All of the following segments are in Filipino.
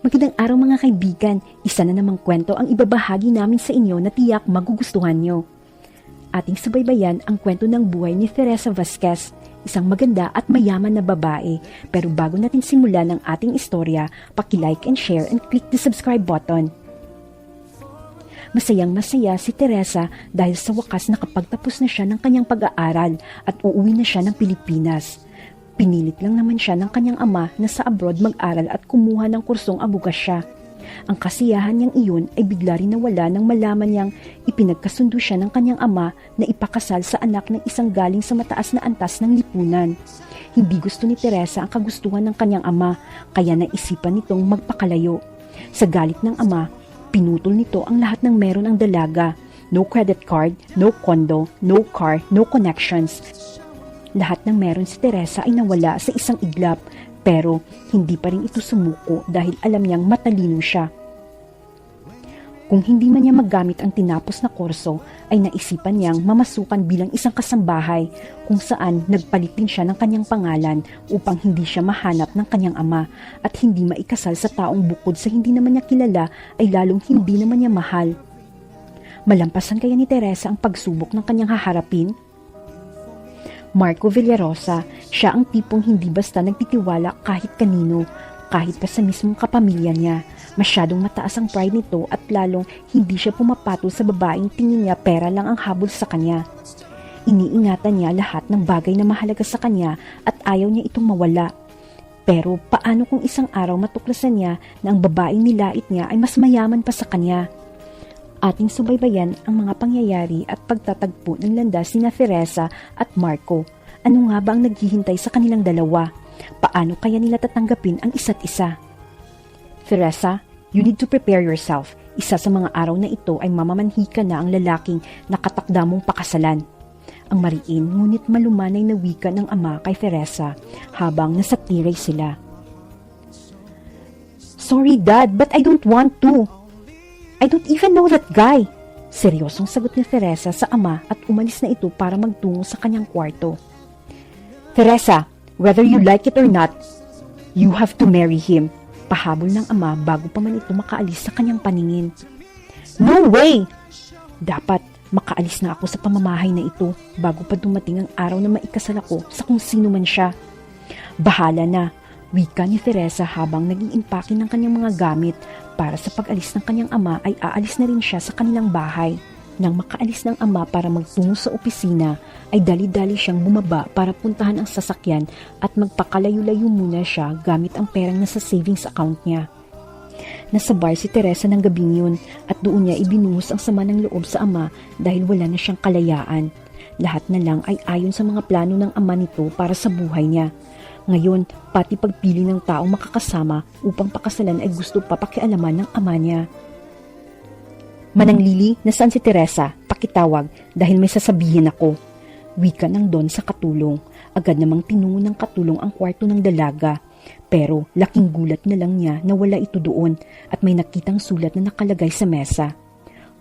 Magandang araw mga kaibigan, isa na namang kwento ang ibabahagi namin sa inyo na tiyak magugustuhan nyo. Ating subaybayan ang kwento ng buhay ni Teresa Vasquez, isang maganda at mayaman na babae. Pero bago natin simulan ang ating istorya, paki-like and share and click the subscribe button. Masayang masaya si Teresa dahil sa wakas nakapagtapos na siya ng kanyang pag-aaral at uuwi na siya ng Pilipinas. Pinilit lang naman siya ng kanyang ama na sa abroad mag-aral at kumuha ng kursong abogasya. Ang kasiyahan niyang iyon ay bigla rin nawala nang malaman niyang ipinagkasundo siya ng kanyang ama na ipakasal sa anak ng isang galing sa mataas na antas ng lipunan. Hindi gusto ni Teresa ang kagustuhan ng kanyang ama, kaya naisipan nitong magpakalayo. Sa galit ng ama, pinutol nito ang lahat ng meron ang dalaga. No credit card, no condo, no car, no connections. Lahat ng meron si Teresa ay nawala sa isang iglap, pero hindi pa rin ito sumuko dahil alam niyang matalino siya. Kung hindi man niya magamit ang tinapos na kurso, ay naisipan niyang mamasukan bilang isang kasambahay kung saan nagpalit din siya ng kanyang pangalan upang hindi siya mahanap ng kanyang ama at hindi maikasal sa taong bukod sa hindi naman niya kilala ay lalong hindi naman niya mahal. Malampasan kaya ni Teresa ang pagsubok ng kanyang haharapin? Marco Villarosa, siya ang tipong hindi basta nagtitiwala kahit kanino, kahit pa sa mismong kapamilya niya. Masyadong mataas ang pride nito at lalong hindi siya pumapatol sa babaeng tingin niya pera lang ang habol sa kanya. Iniingatan niya lahat ng bagay na mahalaga sa kanya at ayaw niya itong mawala. Pero paano kung isang araw matuklasan niya na ang babaeng nilait niya ay mas mayaman pa sa kanya? Ating subaybayan ang mga pangyayari at pagtatagpo ng landas ni Teresa at Marco. Ano nga ba ang naghihintay sa kanilang dalawa? Paano kaya nila tatanggapin ang isa't isa? Teresa, you need to prepare yourself. Isa sa mga araw na ito ay mamamanhi ka na ang lalaking nakatakda mong pakasalan. Ang mariin ngunit malumanay na wika ng ama kay Teresa habang nasa tiray sila. Sorry Dad, but I don't want to. I don't even know that guy. Seryosong sagot ni Teresa sa ama at umalis na ito para magtungo sa kanyang kwarto. Teresa, whether you like it or not, you have to marry him. Pahabol ng ama bago pa man ito makaalis sa kanyang paningin. No way! Dapat makaalis na ako sa pamamahay na ito bago pa dumating ang araw na maikasal ako sa kung sino man siya. Bahala na, wika ni Teresa habang naging impake ng kanyang mga gamit. Para sa pag-alis ng kanyang ama ay aalis na rin siya sa kanilang bahay. Nang makaalis ng ama para magtungo sa opisina, ay dali-dali siyang bumaba para puntahan ang sasakyan at magpakalayo-layo muna siya gamit ang perang nasa savings account niya. Nasa bar si Teresa ng gabing yun at doon niya ibinuhos ang sama ng loob sa ama dahil wala na siyang kalayaan. Lahat na lang ay ayon sa mga plano ng ama nito para sa buhay niya. Ngayon, pati pagpili ng taong makakasama upang pakasalan ay gusto pa pakialaman ng ama niya. Manang Lily, nasaan si Teresa? Pakitawag dahil may sasabihin ako. Wika ng Don sa katulong. Agad namang tinungo ng katulong ang kwarto ng dalaga. Pero laking gulat na lang niya na wala ito doon at may nakitang sulat na nakalagay sa mesa.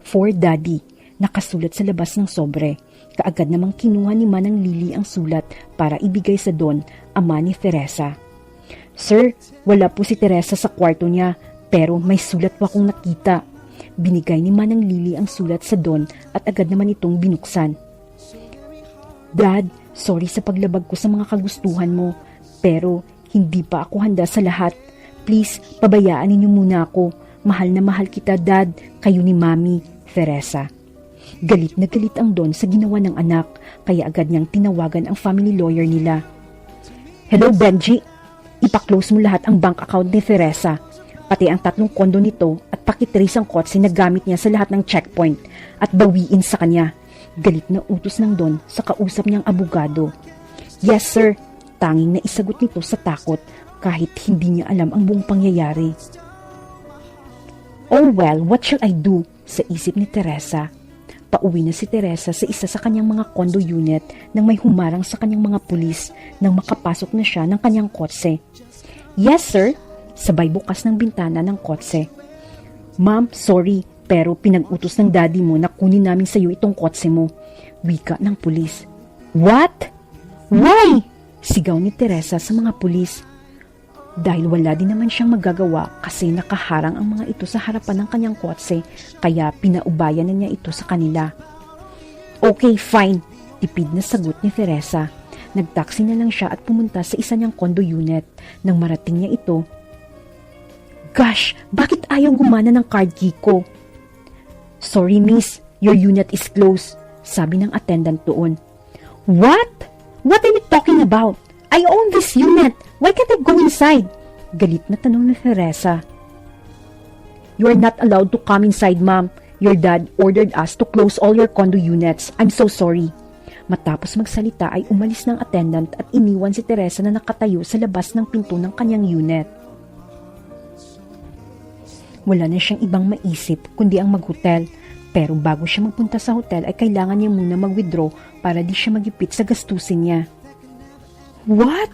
For Daddy, nakasulat sa labas ng sobre. Kaagad namang kinuha ni Manang Lily ang sulat para ibigay sa Don, ama ni Teresa. Sir, wala po si Teresa sa kwarto niya, pero may sulat po akong nakita. Binigay ni Manang Lily ang sulat sa Don at agad naman itong binuksan. Dad, sorry sa paglabag ko sa mga kagustuhan mo, pero hindi pa ako handa sa lahat. Please, pabayaan ninyo muna ako. Mahal na mahal kita, Dad, kayo ni Mami, Teresa. Galit na galit ang Don sa ginawa ng anak, kaya agad niyang tinawagan ang family lawyer nila. Hello Benji, ipa-close mo lahat ang bank account ni Teresa, pati ang 3 kondo nito at pakitrace ang kotse na gamit niya sa lahat ng checkpoint at bawiin sa kanya. Galit na utos ng Don sa kausap niyang abogado. Yes sir, tanging naisagot nito sa takot kahit hindi niya alam ang buong pangyayari. Oh well, what shall I do? Sa isip ni Teresa. Pauwi na si Teresa sa isa sa kanyang mga condo unit nang may humarang sa kanyang mga pulis nang makapasok na siya ng kanyang kotse. Yes sir, sabay bukas ng bintana ng kotse. Ma'am, sorry, pero pinag-utos ng daddy mo na kunin namin sa iyo itong kotse mo. Wika ng pulis. What? Why? Sigaw ni Teresa sa mga pulis. Dahil wala din naman siyang magagawa kasi nakaharang ang mga ito sa harapan ng kanyang kotse, kaya pinaubayan na niya ito sa kanila. Okay, fine, tipid na sagot ni Teresa. Nagtaksi na lang siya at pumunta sa isa niyang condo unit. Nang marating niya ito, "Gosh, bakit ayaw gumana ng card key ko?" "Sorry miss, your unit is closed," sabi ng attendant doon. "What? What are you talking about? I own this unit. Why can't I go inside?" Galit na tanong ni Teresa. "You are not allowed to come inside, ma'am. Your dad ordered us to close all your condo units. I'm so sorry." Matapos magsalita ay umalis ng attendant at iniwan si Teresa na nakatayo sa labas ng pinto ng kanyang unit. Wala na siyang ibang maisip kundi ang mag-hotel. Pero bago siya magpunta sa hotel ay kailangan niya muna mag-withdraw para di siya magipit sa gastusin niya. "What?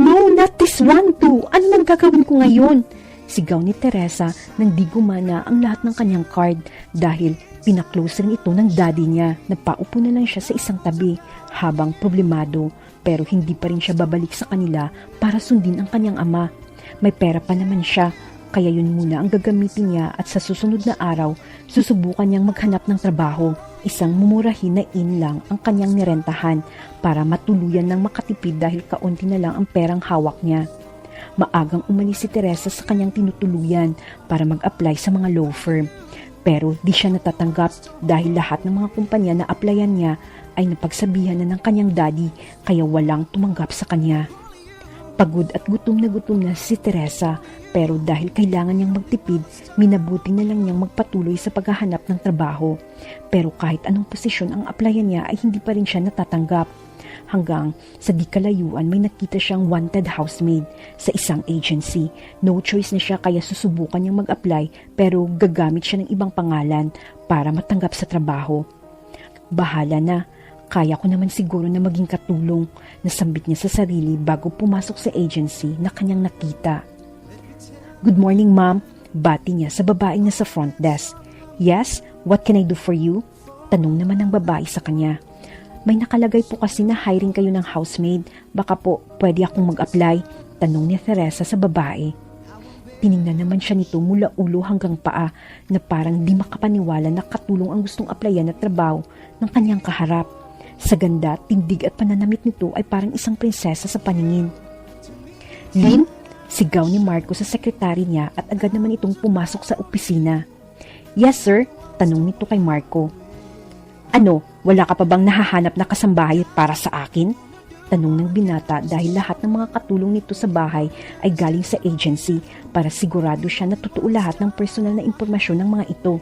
No, not this one too. Ano nang gagawin ko ngayon?" Sigaw ni Teresa nang di gumana ang lahat ng kanyang card dahil pinaklose rin ito ng daddy niya. Napaupo na lang siya sa isang tabi habang problemado pero hindi pa rin siya babalik sa kanila para sundin ang kanyang ama. May pera pa naman siya kaya yun muna ang gagamitin niya at sa susunod na araw susubukan niyang maghanap ng trabaho. Isang mumurahin na inn lang ang kanyang nirentahan para matuluyan ng makatipid dahil kaunti na lang ang perang hawak niya. Maagang umalis si Teresa sa kanyang tinutuluyan para mag-apply sa mga law firm. Pero di siya natatanggap dahil lahat ng mga kumpanya na applyan niya ay napagsabihan na ng kanyang daddy kaya walang tumanggap sa kanya. Pagod at gutom na si Teresa pero dahil kailangan niyang magtipid, minabuti na lang niyang magpatuloy sa paghahanap ng trabaho. Pero kahit anong posisyon ang applyan niya ay hindi pa rin siya natatanggap. Hanggang sa di kalayuan may nakita siyang wanted housemaid sa isang agency. No choice na siya kaya susubukan niyang mag-apply pero gagamit siya ng ibang pangalan para matanggap sa trabaho. "Bahala na, kaya ko naman siguro na maging katulong," nasambit niya sa sarili bago pumasok sa agency na kanyang nakita. "Good morning, ma'am," bati niya sa babaeng nasa front desk. "Yes, what can I do for you?" tanong naman ng babae sa kanya. "May nakalagay po kasi na hiring kayo ng housemaid. Baka po pwede akong mag-apply?" tanong ni Teresa sa babae. Tiningnan naman siya nito mula ulo hanggang paa na parang di makapaniwala na katulong ang gustong applyan na trabaho ng kanyang kaharap. Sa ganda, tindig at pananamit nito ay parang isang prinsesa sa paningin. "Lynn?" sigaw ni Marco sa sekretary niya at agad naman itong pumasok sa opisina. "Yes sir," tanong nito kay Marco. "Ano, wala ka pa bang nahahanap na kasambahay para sa akin?" tanong ng binata dahil lahat ng mga katulong nito sa bahay ay galing sa agency para sigurado siya na totoo lahat ng personal na impormasyon ng mga ito.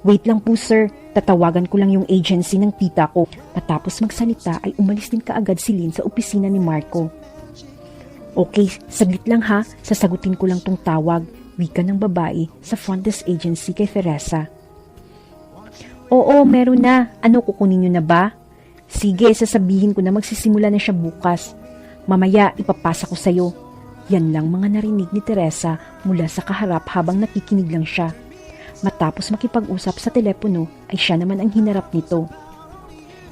"Wait lang po sir, tatawagan ko lang yung agency ng tita ko." Matapos magsalita ay umalis din kaagad si Lynn sa opisina ni Marco. "Okay, saglit lang ha, sasagutin ko lang tong tawag," wika ng babae sa front desk agency kay Teresa. "Oo, meron na. Ano, kukunin nyo na ba?" "Sige, sasabihin ko na magsisimula na siya bukas. Mamaya, ipapasa ko sa'yo." Yan lang mga narinig ni Teresa mula sa kaharap habang nakikinig lang siya. Matapos makipag-usap sa telepono ay siya naman ang hinarap nito.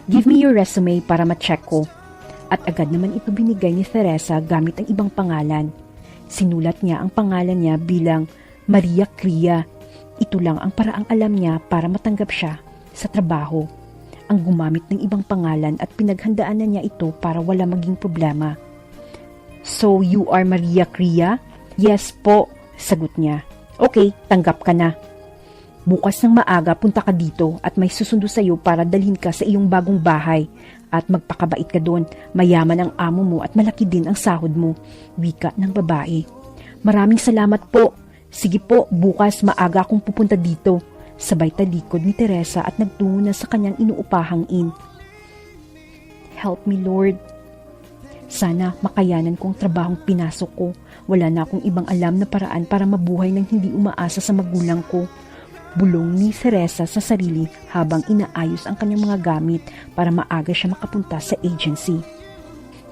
"Give me your resume para ma-check ko." At agad naman ito binigay ni Teresa gamit ang ibang pangalan. Sinulat niya ang pangalan niya bilang Maria Cria. Ito lang ang paraang alam niya para matanggap siya sa trabaho. Ang gumamit ng ibang pangalan at pinaghandaan na niya ito para wala maging problema. "So you are Maria Cria?" "Yes po," sagot niya. "Okay, tanggap ka na. Bukas ng maaga punta ka dito at may susundo sa iyo para dalhin ka sa iyong bagong bahay. At magpakabait ka doon, mayaman ang amo mo at malaki din ang sahod mo," wika ng babae. "Maraming salamat po. Sige po, bukas maaga akong pupunta dito." Sabay talikod ni Teresa at nagtungo na sa kanyang inuupahang inn. "Help me, Lord. Sana makayanan ko ang trabahong pinasok ko. Wala na akong ibang alam na paraan para mabuhay nang hindi umaasa sa magulang ko." Bulong ni Teresa sa sarili habang inaayos ang kanyang mga gamit para maaga siya makapunta sa agency.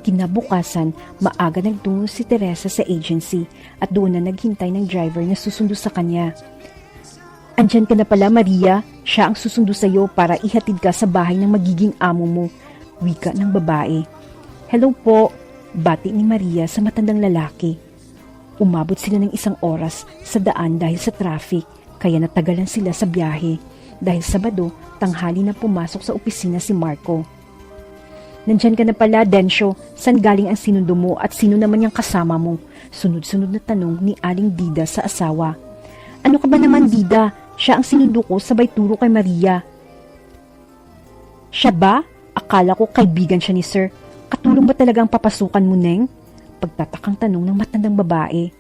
Kinabukasan, maaga nagtungo si Teresa sa agency at doon na naghintay ng driver na susundo sa kanya. "Andyan ka na pala, Maria. Siya ang susundo sa iyo para ihatid ka sa bahay ng magiging amo mo," wika ng babae. "Hello po," bati ni Maria sa matandang lalaki. Umabot sila ng 1 oras sa daan dahil sa traffic, kaya natagalan sila sa biyahe. Dahil Sabado, tanghali na pumasok sa opisina si Marco. Nandyan ka na pala, Densyo. San galing ang sinundo mo at sino naman yung kasama mo? Sunod-sunod na tanong ni Aling Dida sa asawa. Ano ka ba naman, Dida? Siya ang sinundo ko sabay turo kay Maria. Siya ba? Akala ko kaibigan siya ni Sir. Katulong ba talaga ang papasukan mo, Neng? Pagtatakang tanong ng matandang babae.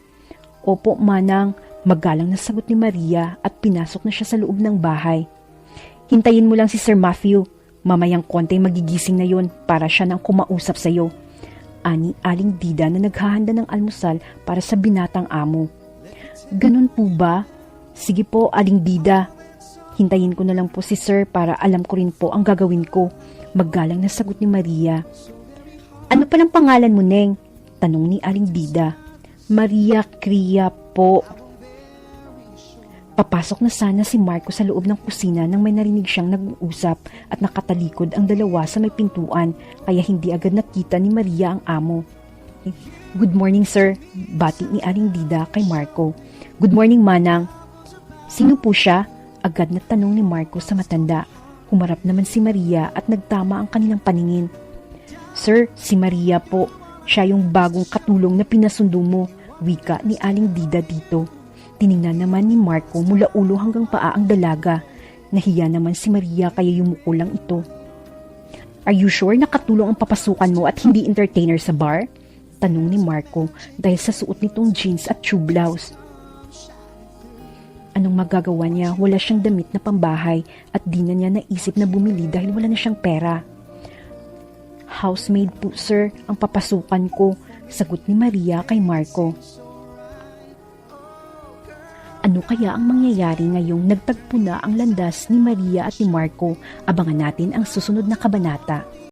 Opo, Manang. Magalang na sagot ni Maria at pinasok na siya sa loob ng bahay. Hintayin mo lang si Sir Matthew. Mamayang konti magigising na yon para siya nang kumausap sa iyo. Ani Aling Dida na naghahanda ng almusal para sa binatang amo. Ganun po ba? Sige po, Aling Dida. Hintayin ko na lang po si Sir para alam ko rin po ang gagawin ko. Magalang na sagot ni Maria. Ano palang pangalan mo, Neng? Tanong ni Aling Dida. Maria Cria po. Papasok na sana si Marco sa loob ng kusina nang may narinig siyang nag-uusap at nakatalikod ang dalawa sa may pintuan kaya hindi agad nakita ni Maria ang amo. Good morning, sir. Bati ni Aling Dida kay Marco. Good morning, Manang. Sino po siya? Agad na tanong ni Marco sa matanda. Humarap naman si Maria at nagtama ang kanilang paningin. Sir, si Maria po. Siya yung bagong katulong na pinasundo mo. Wika ni Aling Dida dito. Tiningnan naman ni Marco mula ulo hanggang paa ang dalaga. Nahiya naman si Maria kaya yumuko lang ito. Are you sure nakatulong ang papasukan mo at hindi entertainer sa bar? Tanong ni Marco dahil sa suot nitong jeans at tube blouse. Anong magagawa niya? Wala siyang damit na pambahay at di na niya naisip na bumili dahil wala na siyang pera. Housemaid po, sir, ang papasukan ko, sagot ni Maria kay Marco. Ano kaya ang mangyayari ngayong nagtagpo na ang landas ni Maria at ni Marco? Abangan natin ang susunod na kabanata.